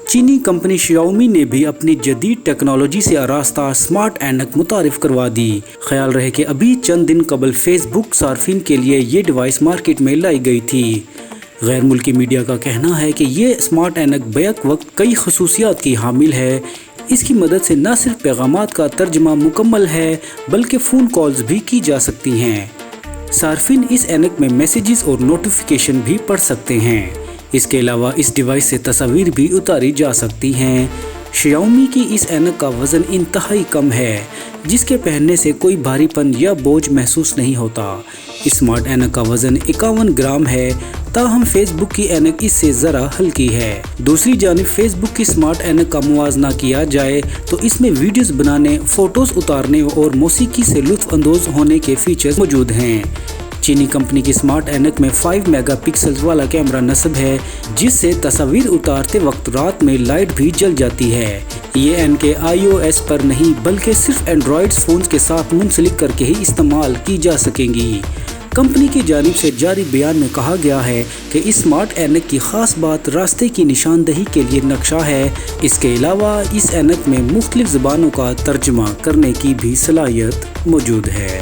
چینی کمپنی شیاؤمی نے بھی اپنی جدید ٹیکنالوجی سے آراستہ سمارٹ اینک متعارف کروا دی۔ خیال رہے کہ ابھی چند دن قبل فیس بک صارفین کے لیے یہ ڈیوائس مارکیٹ میں لائی گئی تھی۔ غیر ملکی میڈیا کا کہنا ہے کہ یہ سمارٹ اینک بیک وقت کئی خصوصیات کی حامل ہے۔ اس کی مدد سے نہ صرف پیغامات کا ترجمہ مکمل ہے بلکہ فون کالز بھی کی جا سکتی ہیں۔ صارفین اس اینک میں میسیجز اور نوٹیفیکیشن بھی پڑھ سکتے ہیں۔ اس کے علاوہ اس ڈیوائس سے تصاویر بھی اتاری جا سکتی ہیں۔ شیاؤمی کی اس اینک کا وزن انتہائی کم ہے، جس کے پہننے سے کوئی بھاری پن یا بوجھ محسوس نہیں ہوتا۔ اس سمارٹ اینک کا وزن 51 گرام ہے، تاہم فیس بک کی اینک اس سے ذرا ہلکی ہے۔ دوسری جانب فیس بک کی سمارٹ اینک کا موازنہ کیا جائے تو اس میں ویڈیوز بنانے، فوٹوز اتارنے اور موسیقی سے لطف اندوز ہونے کے فیچرز موجود ہیں۔ چینی کمپنی کی سمارٹ اینک میں 5 میگا پکسلز والا کیمرہ نصب ہے، جس سے تصاویر اتارتے وقت رات میں لائٹ بھی جل جاتی ہے۔ یہ اینک iOS پر نہیں بلکہ صرف اینڈرائیڈ فونز کے ساتھ منسلک کر کے ہی استعمال کی جا سکیں گی۔ کمپنی کی جانب سے جاری بیان میں کہا گیا ہے کہ اس سمارٹ اینک کی خاص بات راستے کی نشاندہی کے لیے نقشہ ہے۔ اس کے علاوہ اس اینک میں مختلف زبانوں کا ترجمہ کرنے کی بھی صلاحیت موجود ہے۔